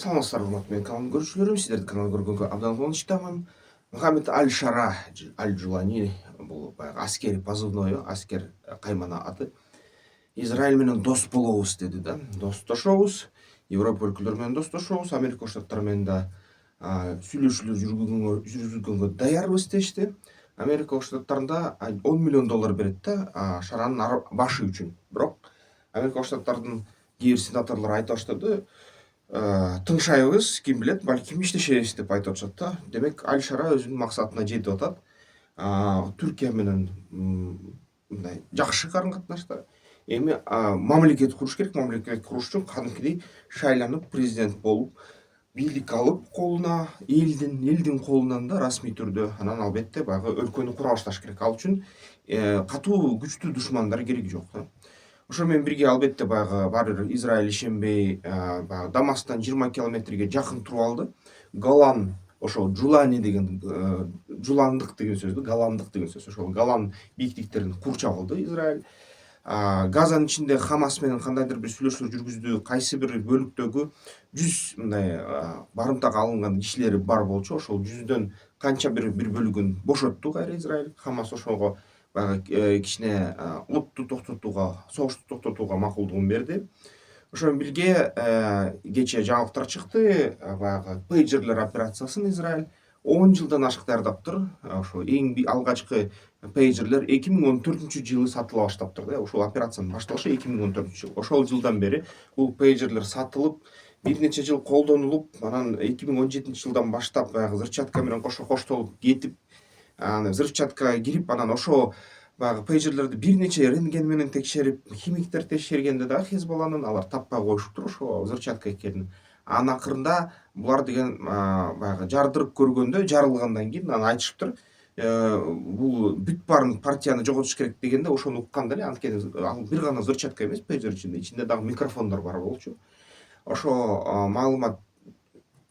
Саламатсыздар, урматтуу менин каналымдын көрүүчүлөрүм. Сиздерди канал көргөнгө абдан кубанычтамын. Мухаммед Аль-Шара Аль-Жулани, бул баягы аскери позывною, аскер каймана аты. Израиль менен дос болобуз деди да. Достошобуз, Европа өлкөлөрү менен достошобуз, Америка Коштор Штаттары менен да сүйлөшүүлөр жүргүзгөнгө даярбыз дешти. Америка Коштор Штаттарында $10 миллион берет да шаранын башы үчүн. Бирок Америка Коштор Штаттарынын кээ бир сенаторлор айтып баштады, тыңшайбыз, ким билет, балким иштешебиз деп айтып атышат да. Демек, Аль-Шара өзүнүн максатына жетип атат. Түркия менен мындай жакшы карым катнашта. Эми мамлекет куруш керек. Мамлекет куруш үчүн кадимкидей шайланып, президент болуп, бийлик алып колуна, элдин колунан да расмий түрдө, анан албетте баягы өлкөнү кура башташ керек. Ал үчүн катуу, күчтүү душмандар кереги жок да. Ошо менен бирге албетте баягы баары бир Израиль ишенбей, баягы Дамасктан 20 километрге жакын туруп алды. Голан, ошо Жулани деген жуландык деген сөздү, голландык деген сөз. Ошол Голан бийиктиктерин курчап алды Израиль. Газанын ичинде Хамас менен кандайдыр бир сүйлөшүүлөр жүргүздү. Кайсы бир бөлүктөгү 100 мындай барымтага алынган кишилери бар болчу. Ошол 100дөн канча бир бөлүгүн бошотту кайра Израиль. Хамас ошого баягы кичине отту токтотууга, согушту токтотууга макулдугун берди. Ошо менен бирге кечээ жаңылыктар чыкты. Баягы пейджерлер операциясын Израиль 10 жылдан ашык даярдаптыр. Ошо эң алгачкы пейджерлер 2014-жылы сатыла баштаптыр да. Ошол операциянын башталышы 2014-жыл. Ошол жылдан бери бул пейджерлер сатылып, бир нече жыл колдонулуп, анан 2017-жылдан баштап баягы взрывчатка менен коштолуп кетип, взрывчаткага кирип, анан ошо баягы пейджерлерди бир нече рентген менен текшерип, химиктер текшергенде дагы Хезболланын алар таппай коюшуптур ошо взрывчатка экенин. Анын акырында булар деген баягы жардырып көргөндө, жарылгандан кийин анан айтышыптыр, бул бүт баарын партияны жоготуш керек дегенде ошону укканда эле, анткени ал бир гана взрывчатка эмес, пейджер ичинде дагы микрофондор бар болчу. Ошо маалымат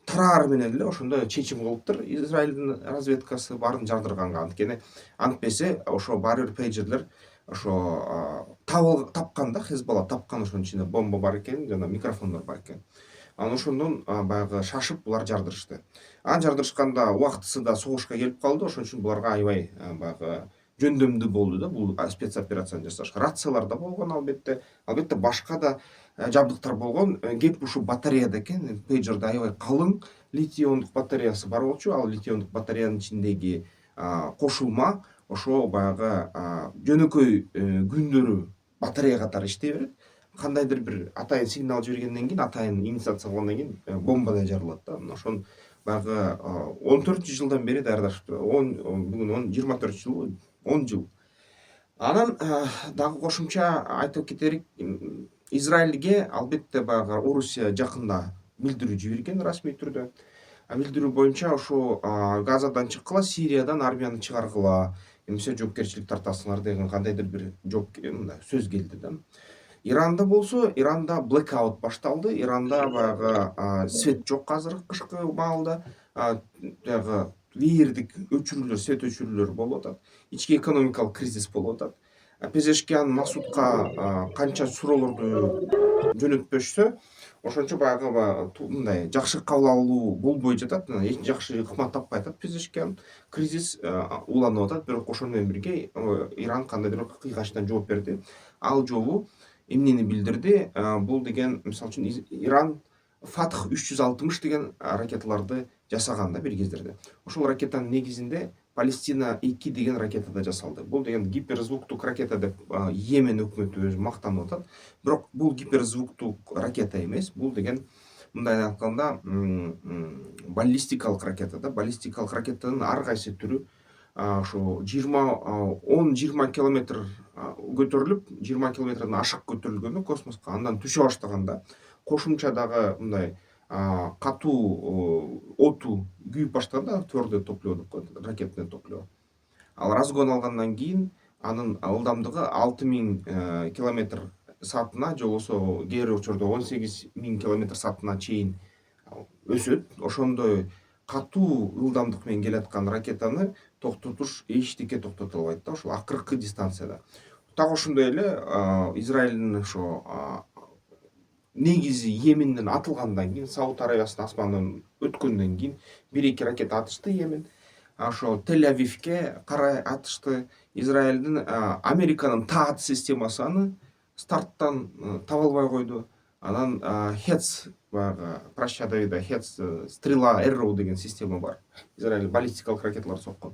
тараар менен эле ошондо чечим кылыптыр Израилдин разведкасы баарын жардырганга. Анткени антпесе ошо баары бир пейджерлер ошо тапкан да, Хезболла тапкан, ошонун ичинде бомба бар экен, жана микрофондор бар экен. Анан ошондон баягы шашып булар жардырышты. Анан жардырышканда убактысы да согушка келип калды. Ошон үчүн буларга аябай баягы жөндөмдүү болду да бул спецоперацияны жасаш. Рациялар да болгон албетте. Албетте башка да жабдыктар болгон. Кеп ушу батареяда экен. Пейджерде аябай калың литий-иондук батареясы бар болчу. Ал литий-иондук батареянын ичиндеги кошулма ошо баягы жөнөкөй күндөрү батарея катары иштей берет. Кандайдыр бир атайын сигнал жибергенден кийин, атайын инициация кылгандан кийин бомбадай жарылат да. Ошон баягы 14-жылдан бери даярдашыптыр. Бүгүн 24-жыл, 10 жыл. Анан дагы кошумча айтып кетерик, Израилге албетте баягы Орусия жакында билдирүү жиберген расмий түрдө. Билдирүү боюнча ошо Газадан чыккыла, Сириядан армияны чыгаргыла, эмесе жоопкерчилик тартасыңар деген кандайдыр бир сөз келди да. Иранда болсо, Иранда blackout башталды. Иранда баягы свет жок азыр кышкы маалда. Баягы веердик өчүрүүлөр, свет өчүрүүлөр болуп атат. Ички экономикалык кризис болуп атат. Пезешкиан Масудка канча суроолорду жөнөтпөшсө, ошончо баягы мындай жакшы кабыл алуу болбой жатат. Жакшы ыкма таппай атат Пезешкиан. Кризис уланып атат. Бирок ошону менен бирге Иран кандайдыр бир кыйгачтан жооп берди. Ал жолу эмнени билдирди? Бул деген, мисалы үчүн, Иран Фатх 360 деген ракеталарды жасаган да бир кездерде. Ошол ракетанын негизинде Палестина 2 деген ракета да жасалды. Бул деген гиперзвуктук ракета деп Йемен өкмөтү өзү мактанып атат. Бирок бул гиперзвуктук ракета эмес. Бул деген мындай айтканда баллистикалык ракета да. Баллистикалык ракетанын ар кайсы түрү ошо 10-20 километр көтөрүлүп, 20 километрден ашык көтөрүлгөндө космоска, андан түшө баштаганда кошумча дагы мындай катуу оту күйүп баштаганда, твердое топливо деп коет, ракетное топливо. Ал разгон алгандан кийин анын ылдамдыгы 6000 километр саатына, же болбосо кээ бир учурда 18000 километр саатына чейин өсөт. Ошондой катуу ылдамдык менен келаткан ракетаны токтотуш эчтеке токтото албайт да, ошол акыркы дистанцияда. Так ошондой эле Израилдин ошо негизи Йеменден атылгандан кийин, Сауд Арабиясынын асманынан өткөндөн кийин 1-2 ракета атышты Йемен. Ошо Тель-Авивке карай атышты. Израилдин Американын ТААД системасы аны старттан таба албай койду. Анан Хец, баягы праща Давида, Хец стрела Arrow деген система бар. Израиль баллистикалык ракеталар соккон.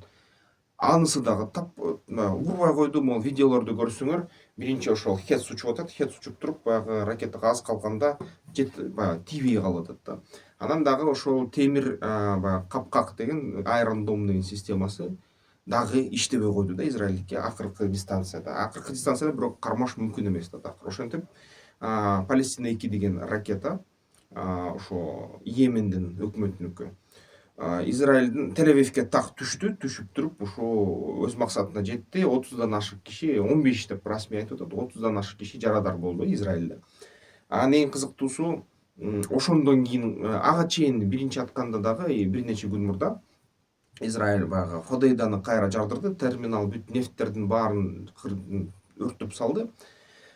Анысы дагы тап урбай койду. Могу видеолорду көрсөңөр, биринчи ошол Хец учуп атат. Хец учуп туруп, баягы ракетага аз калганда баягы тийбей калып атат да. Анан дагы ошол темир баягы капкак деген Iron Dome деген системасы дагы иштебей койду да Израилдикке акыркы дистанцияда. Акыркы дистанцияда бирок кармаш мүмкүн эмес да. Ошентип Палестина 2 деген ракета ошо Йемендин өкмөтүнүкү. Израилдин Тель-Авивке так түштү, түшүп туруп ошо өз максатына жетти. 30дан ашык киши, 15 деп расмий айтып атат, 30дан ашык киши жарадар болду Израилде. Анан эң кызыктуусу, ошондон кийин ага чейин биринчи атканда дагы бир нече күн мурда Израиль баягы Ходейданы кайра жардырды, терминал бүт нефттердин баарын өртөп салды.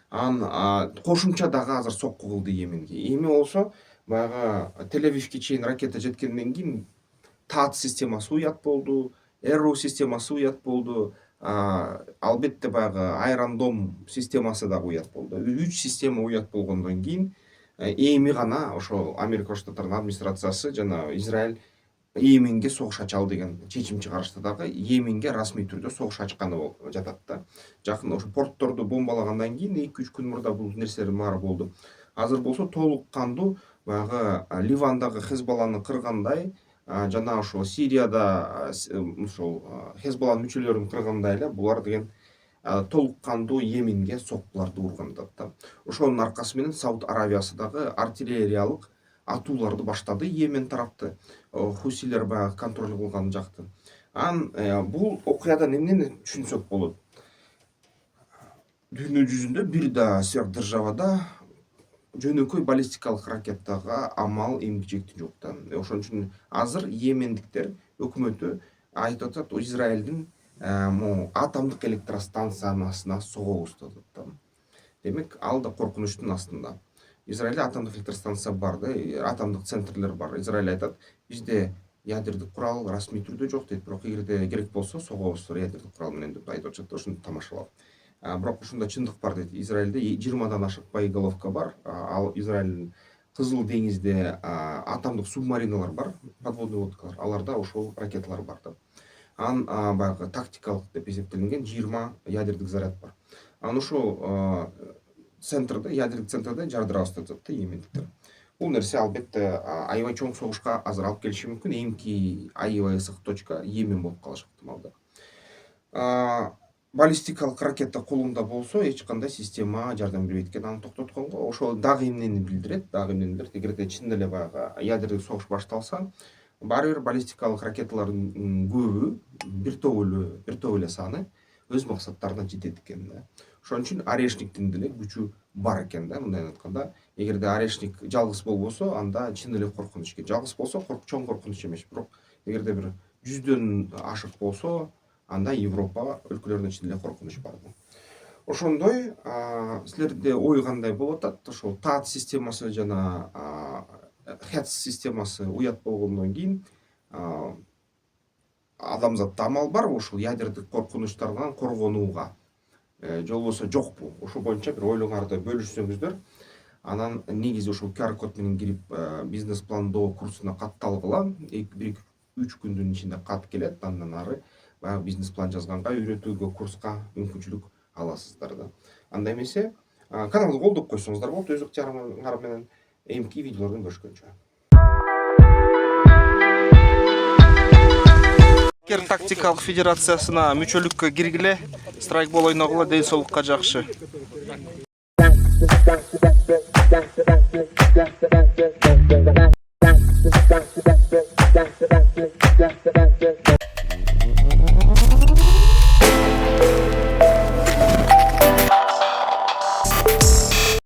Анан кошумча дагы азыр сокку кылды Йеменге. Эми болсо баягы Тель-Авивке чейин ракета жеткенден кийин ТААД системасы уят болду, Arrow системасы уят болду, албетте баягы Iron Dome системасы дагы уят болду. 3 система уят болгондон кийин эми гана ошо Америка Коштон Штаттарынын администрациясы жана Израиль Йеменге согуш ачалы деген чечим чыгарышты дагы. Йеменге расмий түрдө согуш ачканы жатат да. Жакын ошо портторду бомбалагандан кийин 2-3 күн мурда бул нерселердин баары болду. Азыр болсо толук кандуу баягы Ливандагы Хезболланы кыргандай, жана ошо Сирияда ошол Хезболланын мүчөлөрүн кыргандай эле булар деген толук кандуу Йеменге соккуларды ургандат да. Ошонун аркасы менен Сауд Арабиясы дагы артиллериялык атууларды баштады Йемен тарапты. Хусилер баягы контроль кылган жакты. Анан бул окуядан эмнени түшүнсөк болот? Дүйнө жүзүндө бир да сверхдержавада жөнөкөй баллистикалык ракетага амал эмгичектик жок да. Ошон үчүн азыр Йемендиктер өкмөтү айтып атат, Израилдин атомдук электростанциянын астына согобуз деп атат. Демек, ал да коркунучтун астында. Израилде атомдук электростанция бар да, атомдук центрлер бар. Израиль айтат, бизде ядердик курал расмий түрдө жок дейт, бирок эгерде керек болсо согобуз ядердик курал менен деп айтып атышат. Ошону тамашалап. Бирок ушунда чындык бар дейт. Израилде 20дан ашык боеголовка бар. Ал Израилдин Кызыл деңизде атомдук субмариналар бар, подводный лодкалар. Аларда ошол ракеталар бар да. Анан баягы тактикалык деп эсептелинген 20 ядердик заряд бар. Анан ошол центрде, ядердик центрде жардырабыз деп атат да Йемендиктер. Бул нерсе албетте аябай чоң согушка азыр алып келиши мүмкүн. Эмки аябай ысык точка Йемен болуп калышы ыктымал. Баллистикалык ракета колунда болсо эч кандай система жардам бербейт экен, аны токтотконго. Ошол дагы эмнени билдирет? Эгерде чын эле баягы ядердик согуш башталса, баары бир баллистикалык ракеталардын көбү бир топ эле саны өз максаттарына жетет экен да. Ошон үчүн Орешниктин деле күчү бар экен да. Мындай айтканда, эгерде Орешник жалгыз болбосо, анда чын эле коркунуч экен. Жалгыз болсо чоң коркунуч эмес, бирок эгерде бир 100дөн ашык болсо, анда Европа өлкөлөрүнө чын эле коркунуч бар. Ошондой силерде ой кандай болуп атат? Ошол ТААД системасы жана Хец системасы уят болгондон кийин адамзатта амал барбы ушул ядердик коркунучтардан коргонууга? Же болбосо жокпу? Ошол боюнча бир ойлоңарды бөлүшсөңүздөр. Анан негизи ушул QR код менен кирип бизнес пландоо курсуна катталгыла. 1-3 күндүн ичинде кат келет. Андан ары баягы бизнес план жазганга, үйрөтүүгө, курска мүмкүнчүлүк аласыздар да. Анда эмесе каналды колдоп койсоңуздар болот, өз ыктыярыңар менен эмки видеолордун көрүшкөнчө. Тактикалык федерациясына мүчөлүккө киргиле, страйкбол ойногула, ден соолукка жакшы.